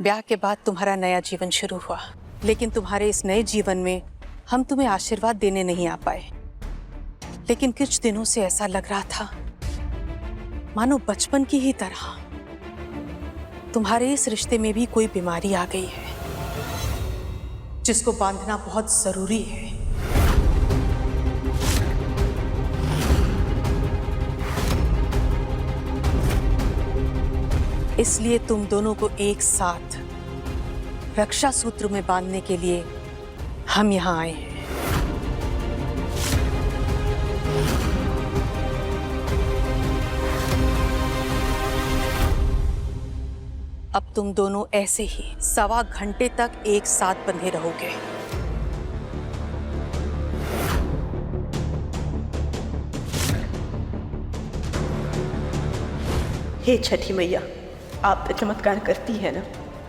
ब्याह के बाद तुम्हारा नया जीवन शुरू हुआ, लेकिन तुम्हारे इस नए जीवन में हम तुम्हें आशीर्वाद देने नहीं आ पाए। लेकिन कुछ दिनों से ऐसा लग रहा था मानो बचपन की ही तरह तुम्हारे इस रिश्ते में भी कोई बीमारी आ गई है जिसको बांधना बहुत जरूरी है। इसलिए तुम दोनों को एक साथ रक्षा सूत्र में बांधने के लिए हम यहां आए हैं। अब तुम दोनों ऐसे ही 1.25 घंटे तक एक साथ बंधे रहोगे। हे छठी मैया, आप तो चमत्कार करती है ना,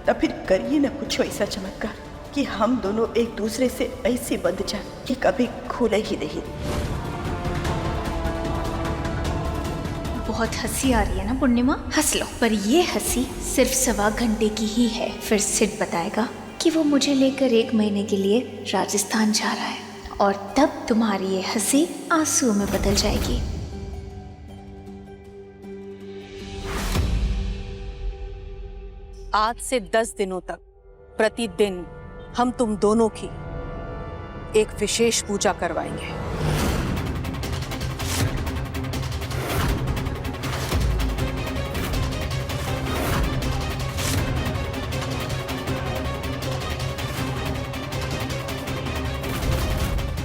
तब फिर करिए ना कुछ ऐसा चमत्कार कि हम दोनों एक दूसरे से ऐसे बंध जाए कि कभी खुले ही नहीं। बहुत हंसी आ रही है ना पूर्णिमा, हंस लो। पर ये हंसी सिर्फ 1.25 घंटे की ही है। फिर सिड बताएगा कि वो मुझे लेकर 1 महीने के लिए राजस्थान जा रहा है, और तब तुम्हारी ये हंसी आंसू में बदल जाएगी। आज से 10 दिनों तक प्रतिदिन हम तुम दोनों की एक विशेष पूजा करवाएंगे।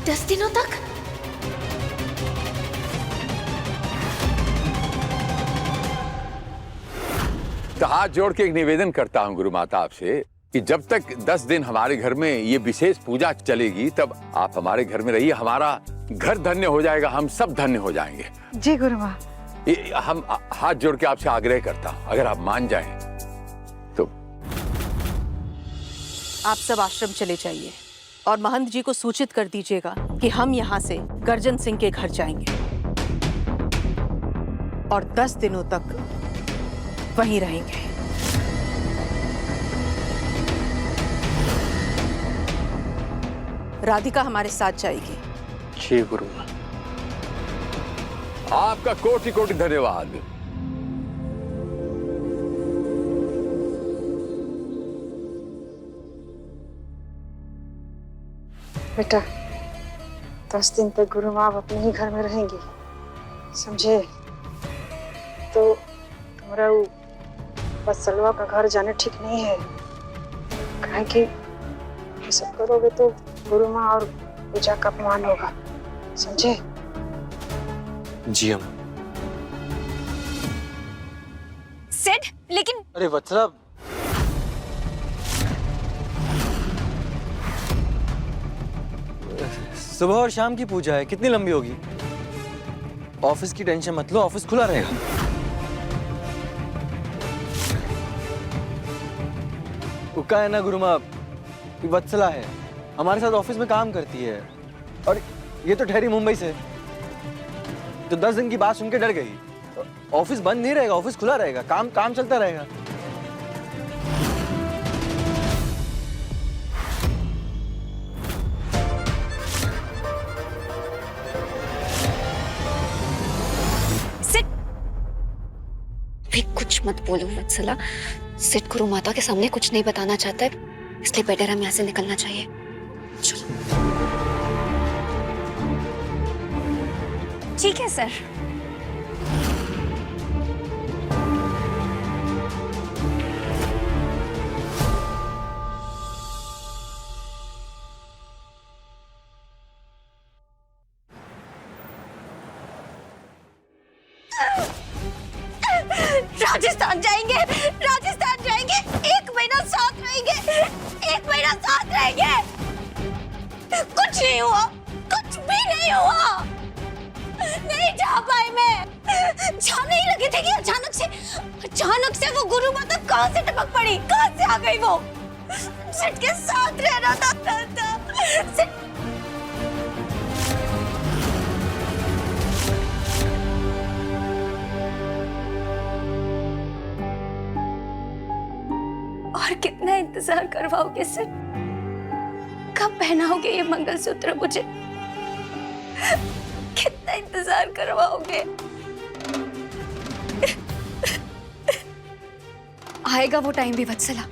दस दिनों तक? तो हाथ जोड़ के एक निवेदन करता हूँ गुरु माता आपसे कि जब तक 10 दिन हमारे घर में ये विशेष पूजा चलेगी तब आप हमारे घर में रहिए। हमारा घर धन्य हो जाएगा, हम सब धन्य हो जाएंगे। जी गुरु माँ। हम हाथ जोड़ के आपसे आग्रह करता हूँ, अगर आप मान जाएं तो। आप सब आश्रम चले जाइए और महंत जी को सूचित कर दीजिएगा कि हम यहाँ से गर्जन सिंह के घर जाएंगे और 10 दिनों तक वहीं रहेंगे। राधिका हमारे साथ जाएगी। जी गुरु माँ। आपका कोटि कोटि धन्यवाद। बेटा 10 दिन तक गुरु माँ अपने ही घर में रहेंगी, समझे? तो तुम्हारा वो बसलवा का घर जाने ठीक नहीं है, कहे कि ये सब करोगे तो गुरु माँ और पूजा का अपमान होगा, समझे? जी अम्मा। सिड, लेकिन अरे वत्सला, सुबह और शाम की पूजा है, कितनी लंबी होगी? ऑफिस की टेंशन मत लो, ऑफिस खुला रहेगा। उका है ना गुरु माँ, वत्सला है, हमारे साथ ऑफिस में काम करती है, और ये तो ठहरी मुंबई से, तो 10 दिन की बात सुन के डर गई। ऑफिस बंद नहीं रहेगा, ऑफिस खुला रहेगा, काम चलता रहेगा। भी कुछ मत बोलो वत्सला, सिड गुरु माता के सामने कुछ नहीं बताना चाहता है, इसलिए बेटर हमें यहाँ से निकलना चाहिए। चलो। ठीक है सर। राजस्थान जाएंगे, राजस्थान जाएंगे, 1 महीना साथ रहेंगे, 1 महीना साथ रहेंगे। कुछ नहीं हुआ, कुछ भी नहीं हुआ, नहीं जा पाई मैं। जाने ही लगे थे कि अचानक से वो गुरु माता कहाँ से टपक पड़ी, कहाँ से आ गई वो। सिड के साथ रहना था। और कितना इंतजार करवाओगे सिड? कब पहनाओगे ये मंगलसूत्र मुझे? कितना इंतजार करवाओगे? आएगा वो टाइम भी वत्सला।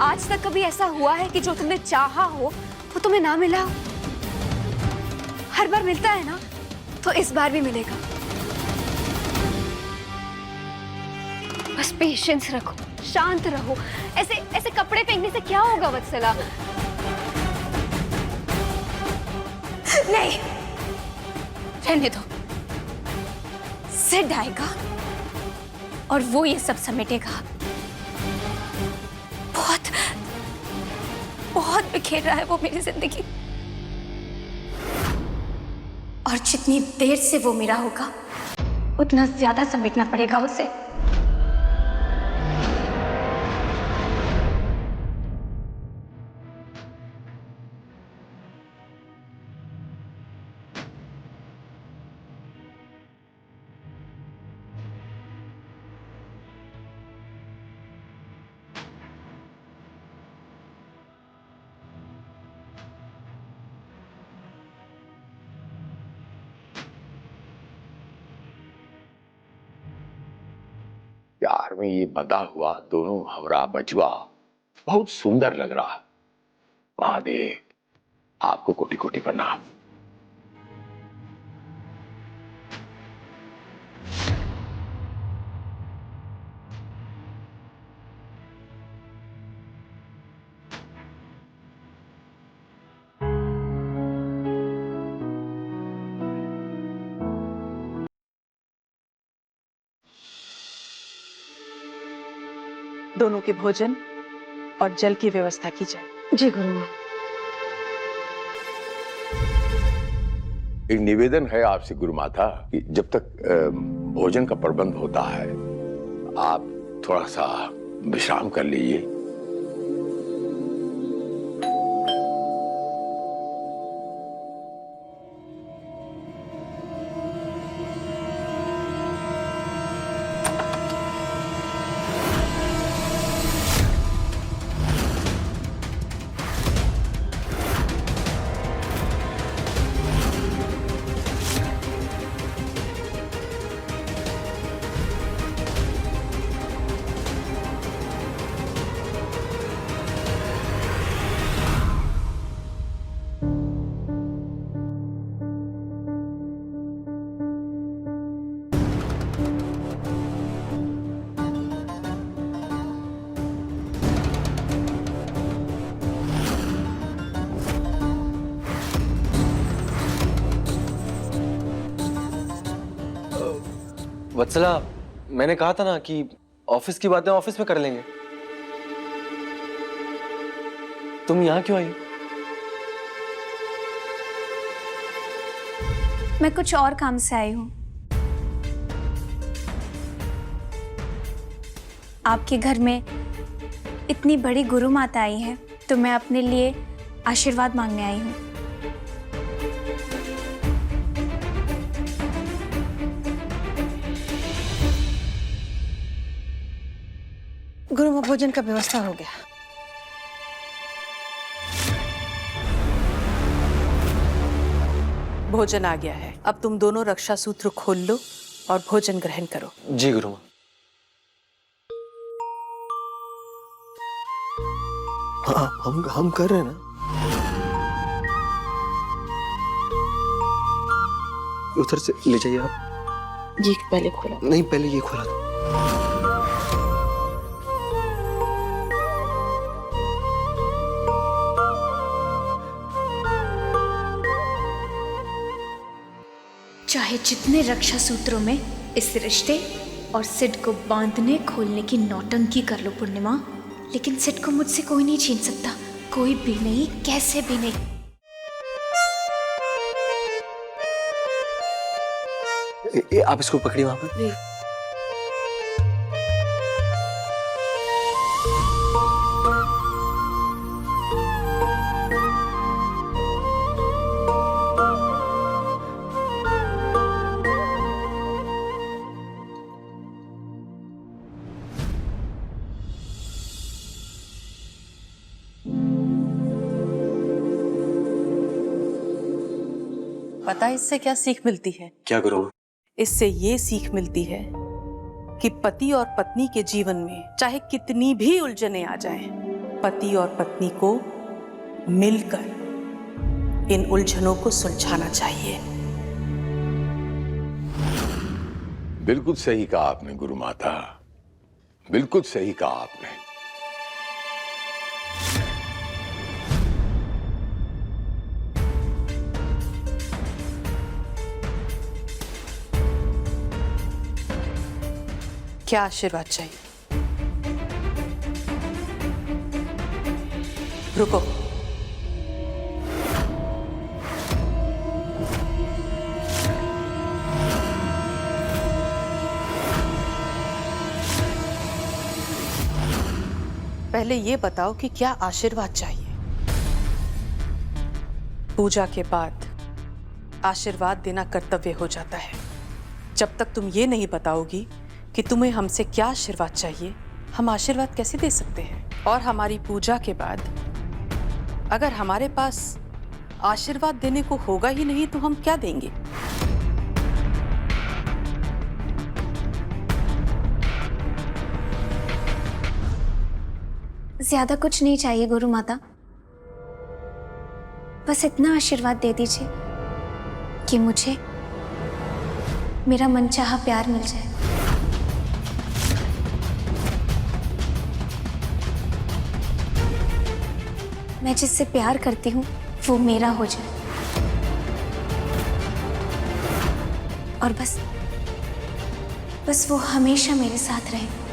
आज तक कभी ऐसा हुआ है कि जो तुमने चाहा हो वो तुम्हें ना मिला हो? हर बार मिलता है ना, तो इस बार भी मिलेगा। बस पेशेंस रखो, शांत रहो। ऐसे ऐसे कपड़े पहनने से क्या होगा वत्सला? नहीं, रहने दो। सिड आएगा और वो ये सब समेटेगा। बहुत बहुत बिखेर रहा है वो मेरी जिंदगी, और जितनी देर से वो मेरा होगा उतना ज्यादा समेटना पड़ेगा उसे। प्यार में ये बंधा हुआ दोनों हमरा बचवा बहुत सुंदर लग रहा। महादेव, आपको कोटि कोटि प्रणाम। दोनों के भोजन और जल की व्यवस्था की जाए। जी गुरु माँ। एक निवेदन है आपसे गुरु माता कि जब तक भोजन का प्रबंध होता है आप थोड़ा सा विश्राम कर लीजिए। वत्सला, मैंने कहा था ना कि ऑफिस की बातें ऑफिस में कर लेंगे। तुम यहाँ क्यों आई? मैं कुछ और काम से आई हूँ। आपके घर में इतनी बड़ी गुरु माता आई है तो मैं अपने लिए आशीर्वाद मांगने आई हूँ। गुरु माँ, भोजन का व्यवस्था हो गया। भोजन आ गया है, अब तुम दोनों रक्षा सूत्र खोल लो और भोजन ग्रहण करो। जी गुरु माँ। हाँ, हम कर रहे हैं ना। उधर से ले जाइए आप। ये पहले खोला। नहीं, पहले ये खोला था। चाहे जितने रक्षा सूत्रों में इस रिश्ते और सिड को बांधने खोलने की नौटंकी कर लो पूर्णिमा, लेकिन सिड को मुझसे कोई नहीं छीन सकता। कोई भी नहीं, कैसे भी नहीं। आप इसको पकड़िए वहां पर। पता है इससे क्या सीख मिलती है? क्या गुरु? इससे ये सीख मिलती है कि पति और पत्नी के जीवन में चाहे कितनी भी उलझनें आ जाएं, पति और पत्नी को मिलकर इन उलझनों को सुलझाना चाहिए। बिल्कुल सही कहा आपने गुरु माता, बिल्कुल सही कहा आपने। क्या आशीर्वाद चाहिए? रुको। पहले ये बताओ कि क्या आशीर्वाद चाहिए? पूजा के बाद आशीर्वाद देना कर्तव्य हो जाता है। जब तक तुम ये नहीं बताओगी कि तुम्हें हमसे क्या आशीर्वाद चाहिए, हम आशीर्वाद कैसे दे सकते हैं? और हमारी पूजा के बाद अगर हमारे पास आशीर्वाद देने को होगा ही नहीं तो हम क्या देंगे? ज्यादा कुछ नहीं चाहिए गुरु माता, बस इतना आशीर्वाद दे दीजिए कि मुझे मेरा मनचाहा प्यार मिल जाए। मैं जिससे प्यार करती हूँ वो मेरा हो जाए और बस वो हमेशा मेरे साथ रहे।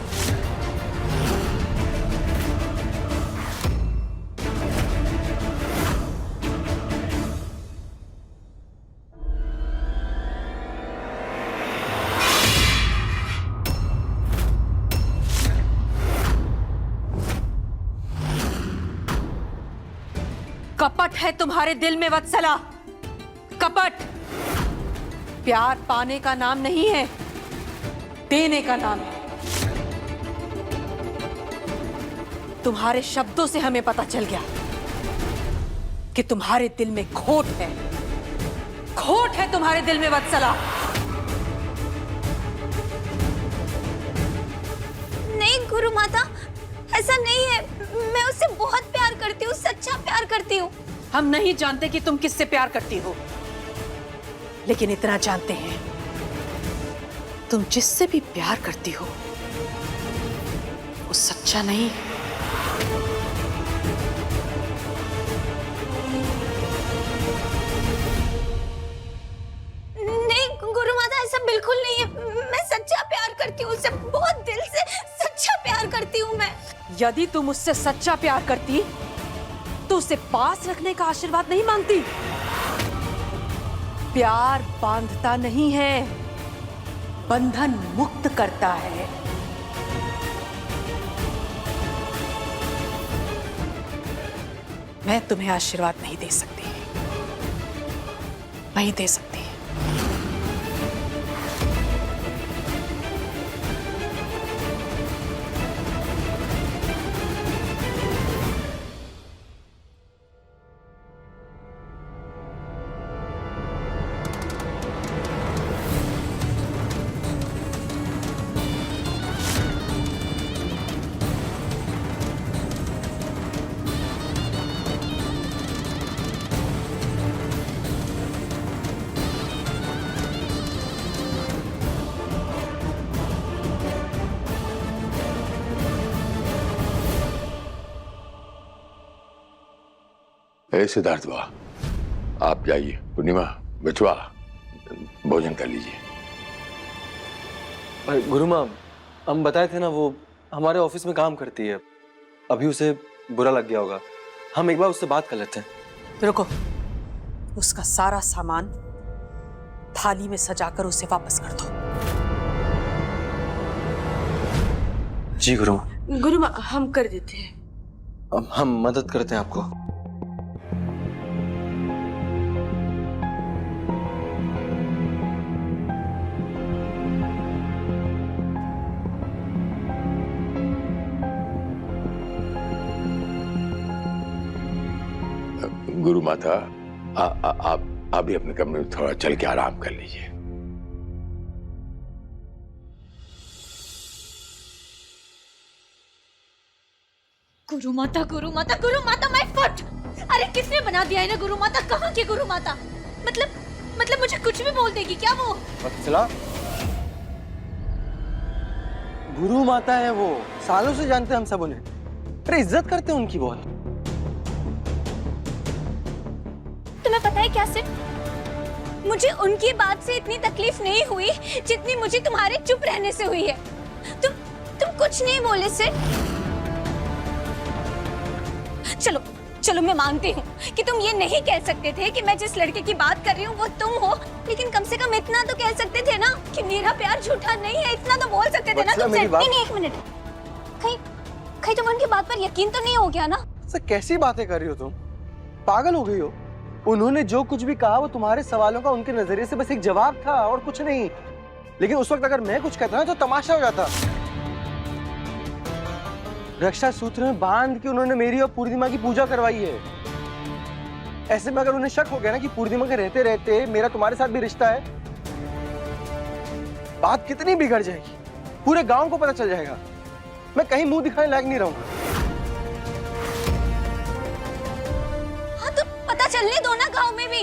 कपट है तुम्हारे दिल में वत्सला, कपट। प्यार पाने का नाम नहीं है, देने का नाम है। तुम्हारे शब्दों से हमें पता चल गया कि तुम्हारे दिल में खोट है, खोट है तुम्हारे दिल में वत्सला। नहीं गुरु माता, ऐसा नहीं है। मैं उससे बहुत प्यार करती हूँ, सच्चा प्यार करती हूँ। हम नहीं जानते कि तुम किससे प्यार करती हो, लेकिन इतना जानते हैं तुम जिससे भी प्यार करती हो वो सच्चा नहीं है। नहीं गुरु माता, ऐसा बिल्कुल नहीं है। मैं सच्चा प्यार करती हूँ उससे, बहुत दिल से सच्चा प्यार करती हूँ मैं। यदि तुम उससे सच्चा प्यार करती तो उसे पास रखने का आशीर्वाद नहीं मांगती। प्यार बांधता नहीं है, बंधन मुक्त करता है। मैं तुम्हें आशीर्वाद नहीं दे सकती, नहीं दे सकती। सिद्धार्थ वाह, आप जाइए। पूर्णिमा, बचवा, भोजन कर लीजिए। गुरु माँ, हम बताए थे ना, वो हमारे ऑफिस में काम करती है। अभी उसे बुरा लग गया होगा, हम एक बार उससे बात कर लेते हैं। रुको, उसका सारा सामान थाली में सजाकर उसे वापस कर दो। जी गुरु। गुरु माँ, हम कर देते हैं। हम मदद करते हैं आपको। गुरु माता, आप आप भी अपने कमरे में थोड़ा चल के आराम कर लीजिए। गुरु माता, गुरु माता, गुरु माता, माय फुट! अरे किसने बना दिया है ना गुरु माता? कहाँ की गुरु माता? मतलब मुझे कुछ भी बोल देगी क्या वो? वत्सला, गुरु माता है वो, सालों से जानते हैं हम सब उन्हें। अरे इज्जत करते हैं उनकी बहुत। तुम्हें पता है क्या सिर्फ मुझे उनकी बात से इतनी तकलीफ नहीं हुई जितनी मुझे तुम्हारे चुप रहने से हुई है। तुम कुछ नहीं बोले सिर्फ। चलो चलो मैं मानती हूँ कि तुम ये नहीं कह सकते थे कि मैं जिस लड़के की बात कर रही हूँ वो तुम हो, लेकिन कम से कम इतना तो कह सकते थे ना कि मेरा प्यार झूठा नहीं है। इतना तो बोल सकते थे ना तुम। नहीं, एक मिनट, कहीं तुम उनकी बात पर यकीन तो नहीं हो गया ना? सर कैसी बातें कर रही हो तुम? पागल हो गई हो? उन्होंने जो कुछ भी कहा वो तुम्हारे सवालों का उनके नजरिए से बस एक जवाब था और कुछ नहीं। लेकिन उस वक्त अगर मैं कुछ कहता ना तो तमाशा हो जाता। रक्षा सूत्र में बांध के उन्होंने मेरी और पूर्णिमा की पूजा करवाई है। ऐसे में अगर उन्हें शक हो गया ना कि पूर्णिमा के रहते रहते मेरा तुम्हारे साथ भी रिश्ता है, बात कितनी बिगड़ जाएगी, पूरे गांव को पता चल जाएगा। मैं कहीं मुंह दिखाने लायक नहीं रहूंगा। हाँ तो पता चलने दो ना गांव में भी।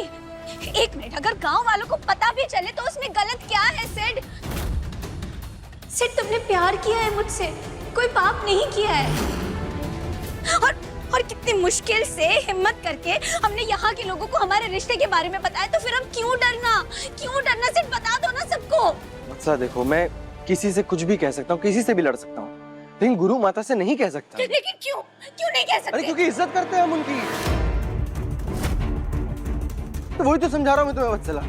एक मिनट, अगर गांव वालों को पता भी चले तो उसमें गलत क्या है? सिड, तुमने प्यार किया है मुझसे, कोई पाप नहीं किया है। और कितनी मुश्किल से हिम्मत करके हमने यहाँ के लोगों को हमारे रिश्ते के बारे में बताया, तो फिर हम क्यों डरना? सिर्फ बता दो ना सबको। अच्छा देखो, मैं किसी से कुछ भी कह सकता हूँ, किसी से भी लड़ सकता हूँ, लेकिन गुरु माता से नहीं कह सकता। लेकिन क्यों नहीं कह सकते? अरे क्योंकि इज्जत करते हैं हम उनकी। तो वही तो समझा रहा हूँ मैं तुम्हें वत्सला।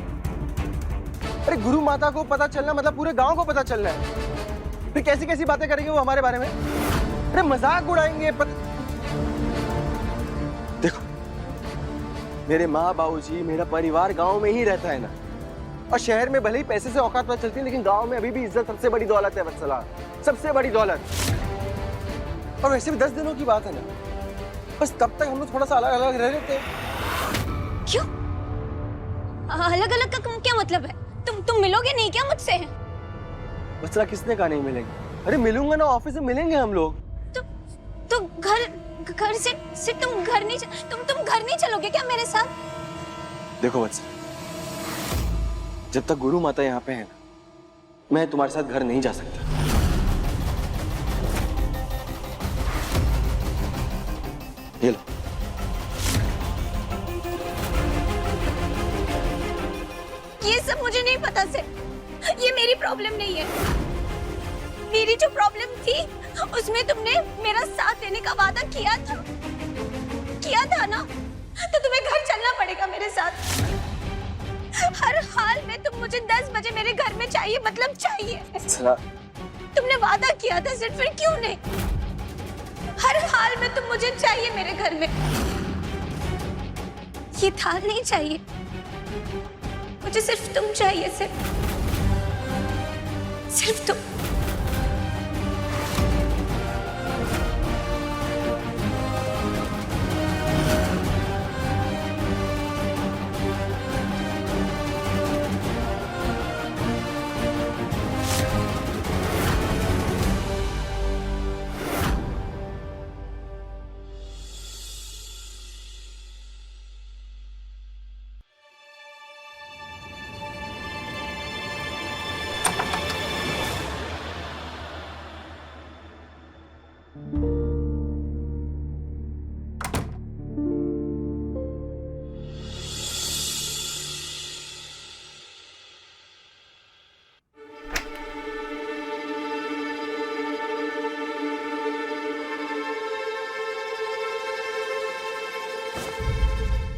अरे गुरु माता को पता चलना मतलब पूरे गांव को पता चलना है। फिर कैसी कैसी बातें करेंगे वो हमारे बारे में? अरे मजाक उड़ाएंगे। देखो, मेरे माँ बाबूजी, मेरा परिवार गांव में ही रहता है ना, और शहर में भले ही पैसे से औकात पता चलती है, लेकिन गांव में अभी भी इज्जत सबसे बड़ी दौलत है वत्सला, सबसे बड़ी दौलत। और वैसे भी 10 दिनों की बात है ना, बस तब तक हम लोग थोड़ा सा अलग अलग रह लेते हैं। क्यों अलग अलग का क्या मतलब है? तुम मिलोगे नहीं क्या मुझसे? वत्सला, किसने कहा नहीं मिलेंगे? अरे मिलूंगा ना, ऑफिस में मिलेंगे हम लोग। तो घर से तुम घर नहीं चलोगे क्या मेरे साथ? देखो वत्सला, जब तक गुरु माता यहाँ पे है ना, मैं तुम्हारे साथ घर नहीं जा सकता। ये लो। ये सब मुझे नहीं पता से, ये मेरी प्रॉब्लम नहीं है। मेरी जो प्रॉब्लम थी उसमें तुमने मेरा साथ देने का वादा किया था ना, तो तुम्हें घर चलना पड़ेगा मेरे साथ। हर हाल में तुम मुझे 10 बजे मेरे घर में चाहिए, मतलब चाहिए। तुमने वादा किया था सिर्फ, फिर क्यों नहीं? हर हाल में तुम मुझे चाहिए मेरे घर में। ये थाल नहीं चाहिए मुझे, सिर्फ तुम चाहिए, सिर्फ तुम।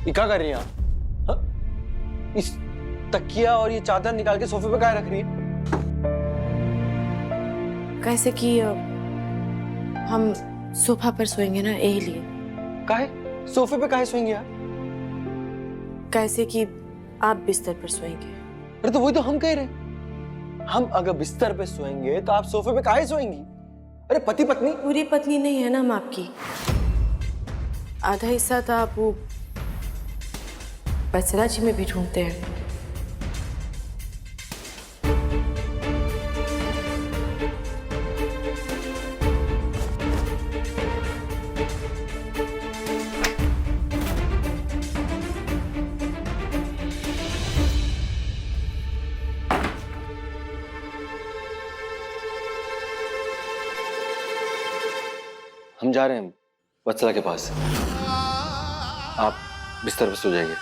ये क्या कर रही हैं आप? हाँ? इस तकिया और ये चादर निकाल के सोफे पे काहे रख रही है? कैसे कि हम सोफा पर सोएंगे ना, यही लिए। काहे? सोफे पे काहे सोएंगे आप? कैसे कि आप बिस्तर पर सोएंगे। अरे तो वही तो हम कह रहे हैं, हम अगर बिस्तर पे सोएंगे तो आप सोफे पे काहे सोएंगी? अरे पति पत्नी। पूरी पत्नी नहीं है ना हम आपकी, आधा हिस्सा तो आप वो वत्सला जी में भी ढूंढते हैं। हम जा रहे हैं वत्सला के पास। आप बिस्तर पर सो जाइए।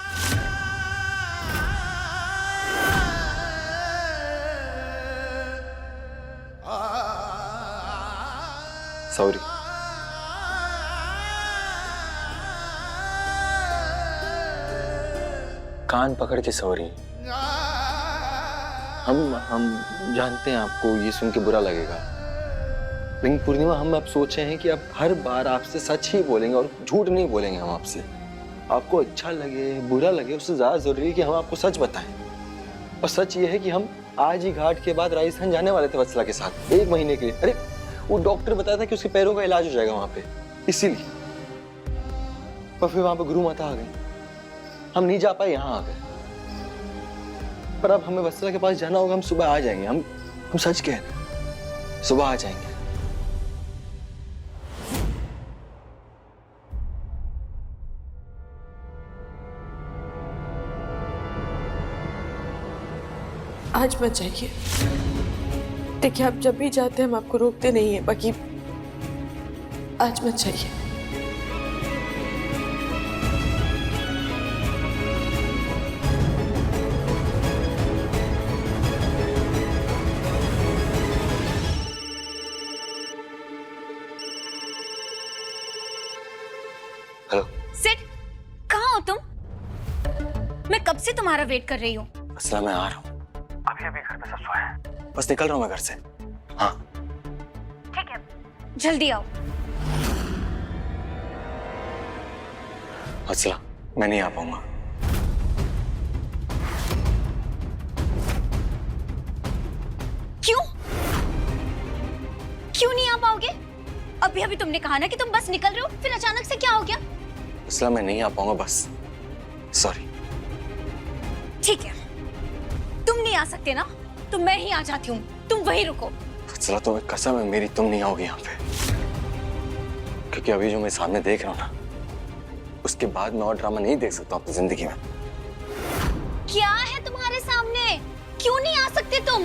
सॉरी। कान पकड़ के सॉरी। हम जानते हैं आपको ये सुन के बुरा लगेगा, लेकिन पूर्णिमा हम अब सोचे हैं कि अब हर बार आपसे सच ही बोलेंगे और झूठ नहीं बोलेंगे हम आपसे। आपको अच्छा लगे बुरा लगे उससे ज्यादा जरूरी है कि हम आपको सच बताएं। और सच ये है कि हम आज ही घाट के बाद राजस्थान जाने वाले थे वत्सला के साथ 1 महीने के लिए। अरे वो डॉक्टर बताया था कि उसके पैरों का इलाज हो जाएगा वहां पे, इसीलिए। पर फिर वहां पे गुरु माता आ गई, हम नहीं जा पाए, यहाँ आ गए। पर अब हमें वत्सला के पास जाना होगा। हम सुबह आ जाएंगे। हम सच कह रहे हैं, सुबह आ जाएंगे। आज मत जाइए। देखिए, आप जब भी जाते हैं हम आपको रोकते नहीं है, बाकी आज मत जाइए। हेलो सिड, कहाँ हो तुम? मैं कब से तुम्हारा वेट कर रही हूँ। वत्सला मैं आ रहा हूँ। अभी घर पे सब सोए हैं, बस निकल रहा हूँ मैं घर से। हाँ ठीक है, जल्दी आओ। वत्सला मैं नहीं आ पाऊंगा। क्यों? क्यों नहीं आ पाओगे? अभी अभी तुमने कहा ना कि तुम बस निकल रहे हो, फिर अचानक से क्या हो गया? वत्सला मैं नहीं आ पाऊंगा, बस सॉरी। ठीक है, तुम नहीं आ सकते ना, तो मैं ही आ जाती हूँ, तुम वहीं रुको। वत्सला तुम्हें कसम है मेरी, तुम नहीं आओगी यहाँ पे, क्योंकि अभी जो मैं सामने देख रहा हूँ ना, उसके बाद मैं और ड्रामा नहीं देख सकता अपनी जिंदगी में। क्या है तुम्हारे सामने? क्यों नहीं आ सकते तुम?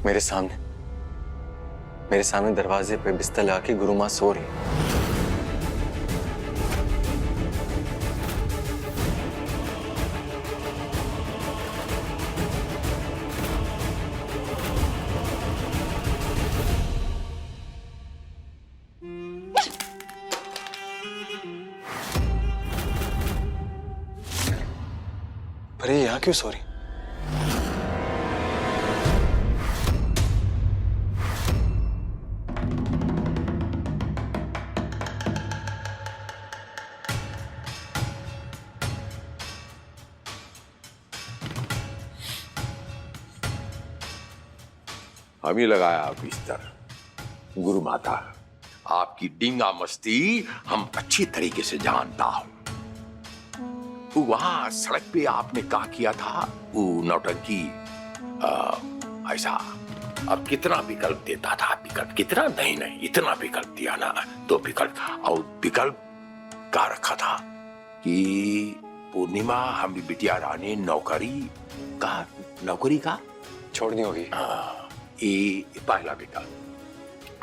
मेरे सामने दरवाजे पे बिस्तर लगा के गुरु माँ सो रही। अरे यहाँ क्यों सो रही? हम ही लगाया बिस्तर। गुरु माता, आपकी डींगा मस्ती हम अच्छी तरीके से जानता हूं। वहां सड़क पे आपने क्या किया था, वो नौटंकी ऐसा। अब कितना विकल्प देता था, विकल्प कितना, नहीं इतना विकल्प दिया ना, तो विकल्प। और विकल्प क्या रखा था कि पूर्णिमा हम बिटिया रानी नौकरी का छोड़नी होगी। ये पहला विकल्प।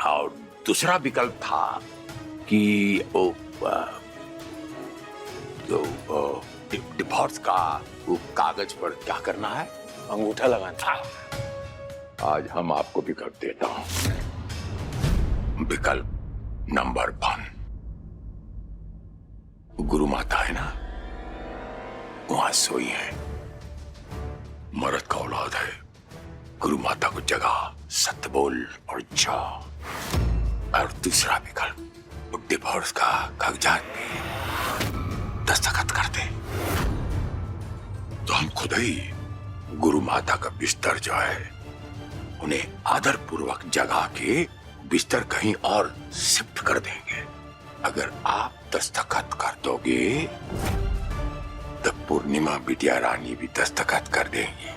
और दूसरा विकल्प था कि डिवोर्स का वो कागज पर क्या करना है, अंगूठा लगाना। आज हम आपको विकल्प देता हूं। विकल्प नंबर 1, गुरु माता है ना, वहां सोई है, मर्द का औलाद है। गुरु माता को जगा, सत्य बोल और जा। और दूसरा विकल्प, डिवोर्स का कागजात पे दस्तखत कर दे, तो हम खुद ही गुरु माता का बिस्तर जो है उन्हें आदर पूर्वक जगा के बिस्तर कहीं और शिफ्ट कर देंगे। अगर आप दस्तखत कर दोगे तो पूर्णिमा बिटिया रानी भी दस्तखत कर देंगी।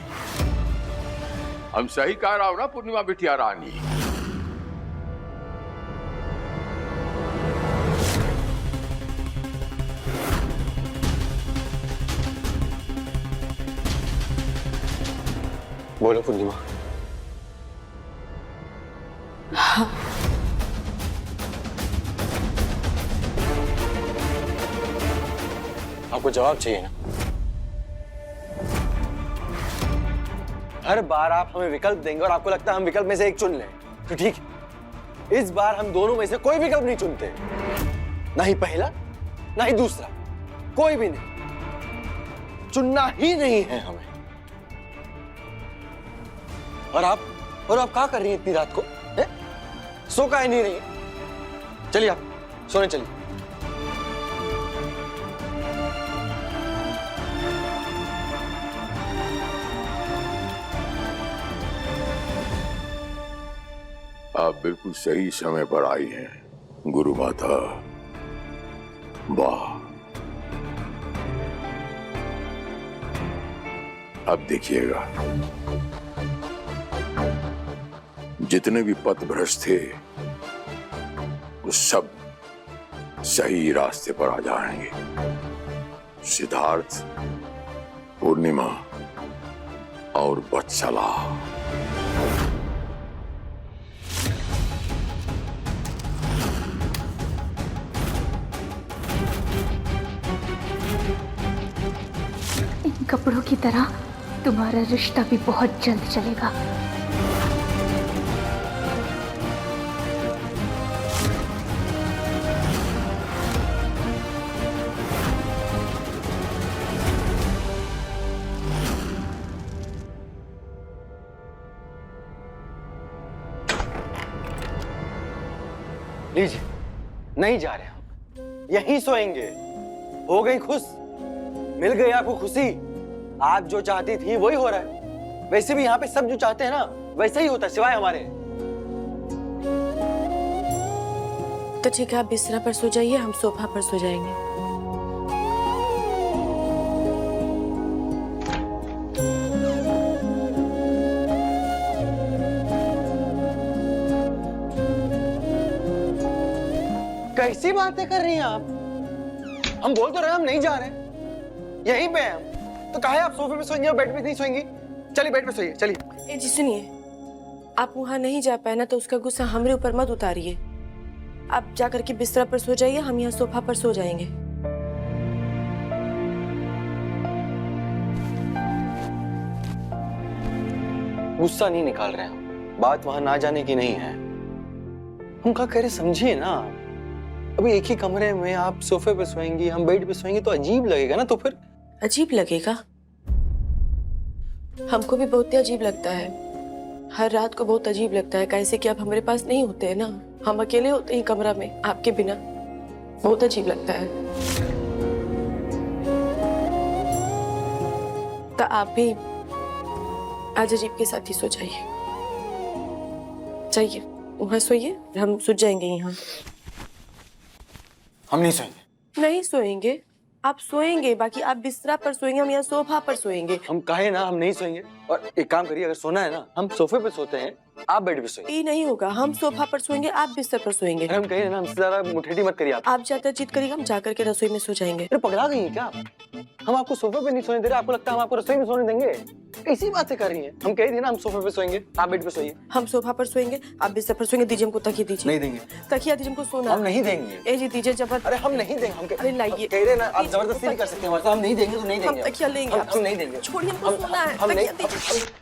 हम सही कह रहा हूं ना पूर्णिमा बिटिया रानी? बोलो पूर्णिमा। आपको जवाब चाहिए ना? हर बार आप हमें विकल्प देंगे और आपको लगता है हम विकल्प में से एक चुन लें, तो ठीक है। इस बार हम दोनों में से कोई विकल्प नहीं चुनते, ना ही पहला ना ही दूसरा, कोई भी नहीं, चुनना ही नहीं है हमें। और आप क्या कर रही हैं इतनी रात को? सो का ही नहीं रही? चलिए आप सोने चलिए। आप बिल्कुल सही समय पर आई हैं गुरु माता। वाह। अब देखिएगा, जितने भी पथभ्रष्ट थे वो सब सही रास्ते पर आ जाएंगे। सिद्धार्थ, पूर्णिमा और वत्सला। इन कपड़ों की तरह तुम्हारा रिश्ता भी बहुत जल्द चलेगा। लीजिए, नहीं जा रहे हम, यहीं सोएंगे। हो गई खुश, मिल गई आपको खुशी। आप जो चाहती थी वही हो रहा है। वैसे भी यहाँ पे सब जो चाहते हैं ना वैसे ही होता है, सिवाय हमारे। तो ठीक है, आप बिस्तरा पर सो जाइए, हम सोफा पर सो जाएंगे। कैसी बातें कर रही हैं आप? हम बोल तो रहे हम नहीं जा रहे, यहीं पे हैं हम। तो काहे आप सोफे पे सोएंगे और बेड पे नहीं सोएंगी? चलिए बेड पे सोइए, चलिए। ए जी सुनिए, आप वहां नहीं जा पाए ना तो उसका गुस्सा हमरे ऊपर मत उतारिए। आप जाकर के बिस्तरा पर सो जाइए, हम यहाँ सोफा पर सो जाएंगे। गुस्सा नहीं निकाल रहे हम, बात वहां ना जाने की नहीं है। हम क्या कह रहे समझिए ना। अभी एक ही कमरे में आप सोफे पे सोएंगी, हम बेड पे सोएंगे तो अजीब लगेगा ना। तो फिर अजीब लगेगा? हमको भी बहुत ही अजीब लगता है, हर रात को बहुत अजीब लगता है। कैसे कि आप हमारे पास नहीं होते हैं ना, हम अकेले होते हैं कमरा में आपके बिना, बहुत अजीब लगता है। तो आप भी आज अजीब के साथ ही सो जाइए, जाइए वहां सोइए, हम सो जाएंगे यहाँ। हम नहीं सोएंगे। नहीं सोएंगे? आप सोएंगे, बाकी आप बिस्तरा पर सोएंगे, हम यहाँ सोफा पर सोएंगे। हम कहे ना हम नहीं सोएंगे। और एक काम करिए, अगर सोना है ना हम सोफे पे सोते हैं, आप बेड पे सोइए। ये नहीं होगा, हम सोफा पर सोएंगे, आप बिस्तर पर सोएंगे। अरे हम कहे ना, हमसे ज्यादा मुठेठी मत करिए आप। आप ज्यादा जिद करिएगा, हम जाकर के रसोई में सो जाएंगे। अरे पगला गई हैं क्या? हम आपको सोफे पे नहीं सोने दे रहे, आपको लगता है हम आपको रसोई में सोने देंगे? ऐसी बातें कर रही हैं। हम कह दिए ना हम सोफे पे सोएंगे, आप बेड पे सोइए। हम सोफा पर सोएंगे, आप बिस्तर पर सोएंगे। दीजिए हमको तकिया दीजिए। नहीं देंगे। तकिया दीजिए हमको, सोना। हम नहीं देंगे। ए जी दीजिए जबरदस्ती। अरे हम नहीं देंगे। हम अरे लाइए। कह रहे ना, आप जबरदस्ती नहीं कर सकते हमारे साथ। हम नहीं देंगे तो नहीं देंगे। हम तकिया लेंगे। हम नहीं देंगे। छोड़िए, हमको सोना है। हम नहीं। तकिया दीजिए।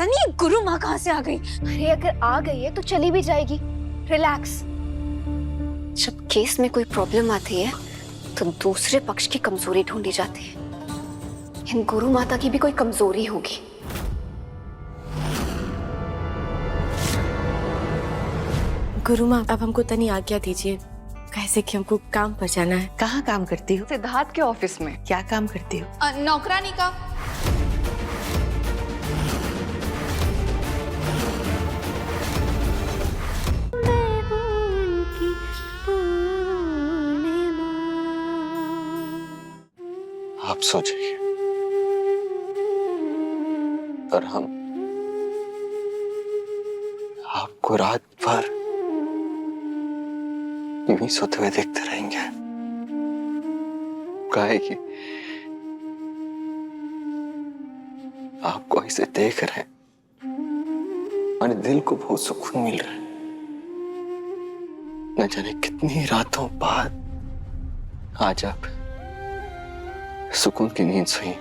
पता नहीं ये गुरु माँ कहाँ से आ गई। अरे अगर आ गई है तो चली भी जाएगी। रिलैक्स। जब केस में कोई प्रॉब्लम आती है तो दूसरे पक्ष की कमजोरी ढूंढी जाती है। इन गुरु माता की भी कोई कमजोरी होगी। गुरु माँ, अब हमको तनी आज्ञा दीजिए, कैसे कि हमको काम पर जाना है। कहाँ काम करती हो? सिद्धार्थ के ऑफिस में। क्या काम करती हो? नौकरानी का। आप सो जाइए और हम आपको रात भर यूं ही सोते हुए देखते रहेंगे। काहे कि आपको ऐसे देख रहे हमारे दिल को बहुत सुकून मिल रहा है। न जाने कितनी रातों बाद आज आप सुकून की नींद सोई।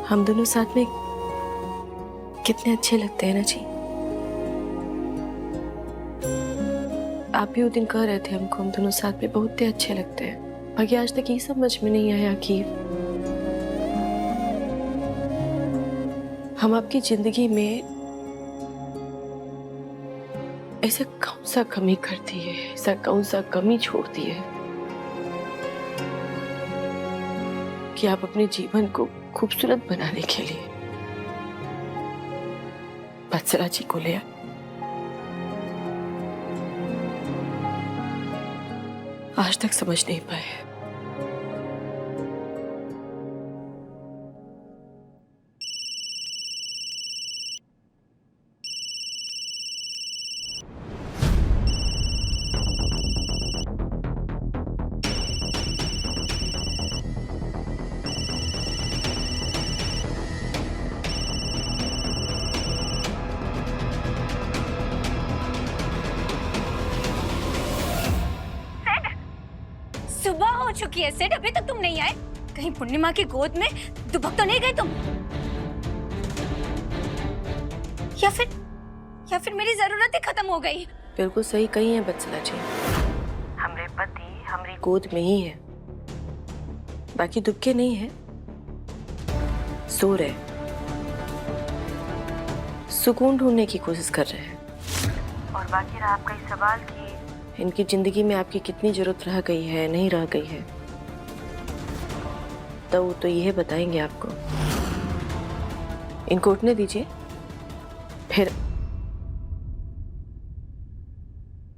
हम दोनों साथ में कितने अच्छे लगते हैं ना जी। आप भी उस दिन कह रहे थे हमको हम दोनों साथ में बहुत ही अच्छे लगते हैं। बाकी आज तक ये समझ में नहीं आया कि हम आपकी जिंदगी में ऐसा कौन सा कमी करती है, ऐसा कौन सा कमी छोड़ती है कि आप अपने जीवन को खूबसूरत बनाने के लिए वत्सला जी को ले आए। आज तक समझ नहीं पाए। सुबह हो चुकी है सेठ, अभी तक तुम नहीं आए। कहीं पूर्णिमा की गोद में दुबक तो नहीं गए तुम? या फिर मेरी जरूरत ही खत्म हो गई? बिल्कुल सही कही है वत्सला जी। हमरे पति हमरी गोद में ही है, बाकी दुबके नहीं है, सो रहे, सुकून ढूंढने की कोशिश कर रहे हैं। और बाकी रहा आपका इस सवाल की इनकी जिंदगी में आपकी कितनी जरूरत रह गई है, नहीं रह गई है, तो वो तो यह बताएंगे आपको। इनको उठने दीजिए, फिर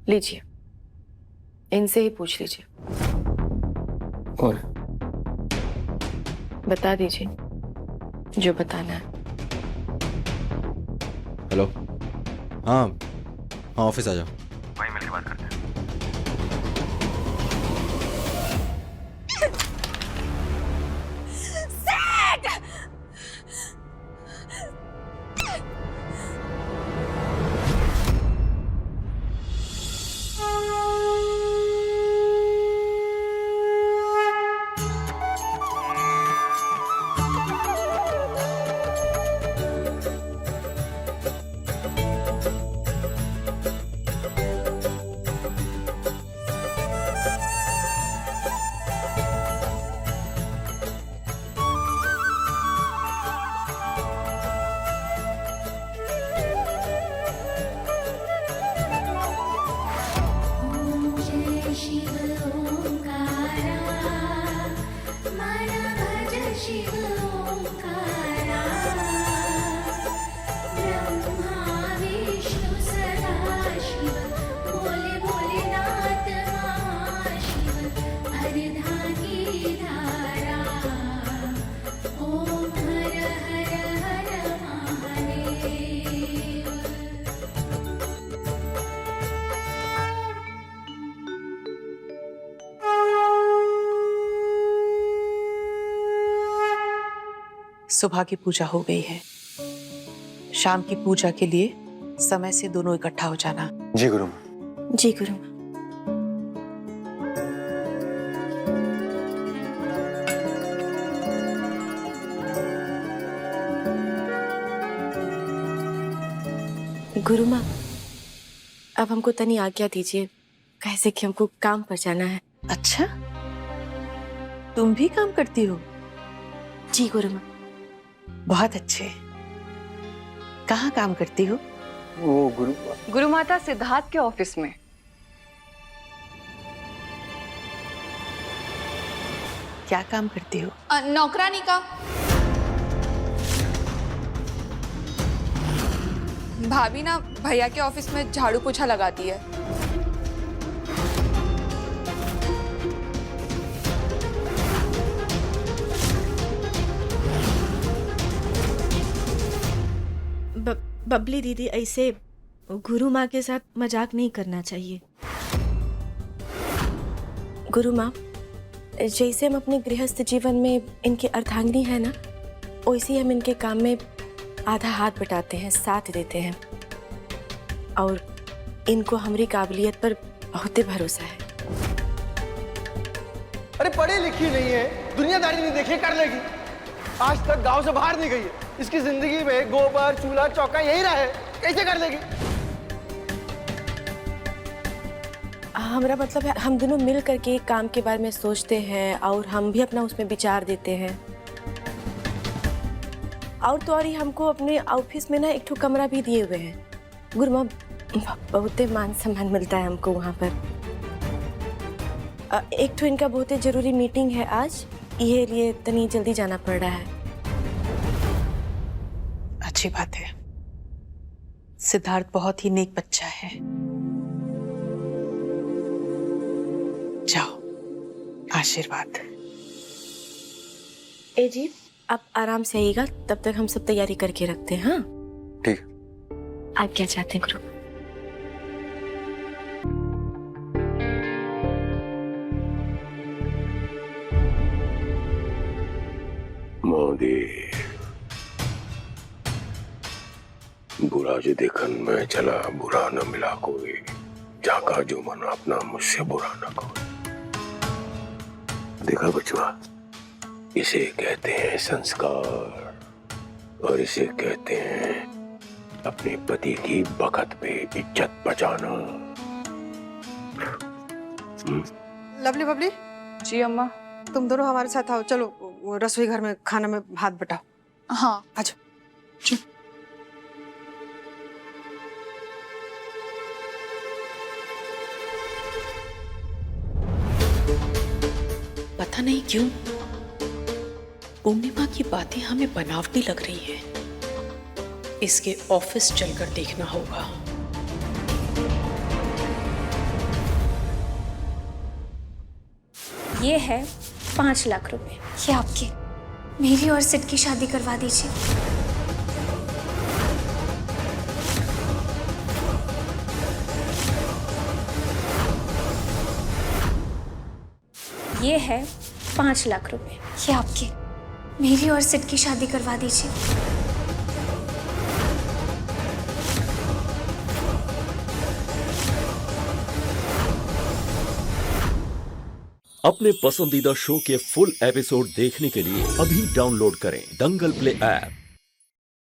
लीजिए, इनसे ही पूछ लीजिए और बता दीजिए जो बताना है। हेलो, हाँ हाँ ऑफिस आ जाओ, वहीं मिलके बात करते हैं। शिव ओंकारा ब्रह्मा विष्णु सदाशिव भोले भोलेनाथ महाशिव अर्धांगी धारा ओम हर हर हर महादेव। सुबह की पूजा हो गई है। शाम की पूजा के लिए समय से दोनों इकट्ठा हो जाना। जी गुरु। जी गुरु। गुरु माँ, अब हमको तनी आज्ञा दीजिए, कैसे कि हमको काम पर जाना है। अच्छा, तुम भी काम करती हो? जी गुरु माँ। बहुत अच्छे। कहाँ काम करती हो? वो गुरु गुरु माता सिद्धार्थ के ऑफिस में। क्या काम करती हो? नौकरानी का। भाभी ना भैया के ऑफिस में झाड़ू पोछा लगाती है। बबली दीदी, ऐसे गुरु माँ के साथ मजाक नहीं करना चाहिए। गुरु माँ, जैसे हम अपने गृहस्थ जीवन में इनकी अर्धांगिनी है ना, वैसे ही हम इनके काम में आधा हाथ बटाते हैं, साथ देते हैं। और इनको हमारी काबिलियत पर बहुत ही भरोसा है। अरे पढ़ी लिखी नहीं है, दुनियादारी नहीं देखी, कर लेगी। आज तक गांव से बाहर नहीं गई है, इसकी जिंदगी में गोबर चूल्हा चौका यही रहा है, कैसे कर लेगी? हमारा मतलब है हम दोनों मिल करके एक काम के बारे में सोचते हैं और हम भी अपना उसमें विचार देते हैं। और तो और ही हमको अपने ऑफिस में ना एक ठो कमरा भी दिए हुए हैं। गुरु माँ, बहुत मान सम्मान मिलता है हमको वहाँ पर। एक ठो इनका बहुत ही जरूरी मीटिंग है आज, ये लिए तनी जल्दी जाना पड़ रहा है। अच्छी बात है। सिद्धार्थ बहुत ही नेक बच्चा है। जाओ, आशीर्वाद। ए जी, आप आराम से आइएगा, तब तक हम सब तैयारी करके रखते हैं। हाँ ठीक। आप क्या चाहते हैं गुरु? मोदी बुरा जो देखन में चला, बुरा न मिला कोई, जाका जो मन अपना मुझसे बुरा न कोई। देखा बचवा, इसे कहते हैं संस्कार, और इसे कहते हैं अपने पति की बखत पे इज्जत बचाना। लवली बबली, जी अम्मा। तुम दोनों हमारे साथ आओ। चलो वो रसोई घर में खाना में हाथ बटाओ। हाँ, अच्छा। पता नहीं क्यों पूर्णिमा की बातें हमें बनावटी लग रही हैं। इसके ऑफिस चलकर देखना होगा। ये है 5 लाख रुपए। ये आपके, मेरी और सिड की शादी करवा दीजिए। ये है 5 लाख रुपए। ये आपके, मेरी और सिड की शादी करवा दीजिए। अपने पसंदीदा शो के फुल एपिसोड देखने के लिए अभी डाउनलोड करें दंगल प्ले ऐप।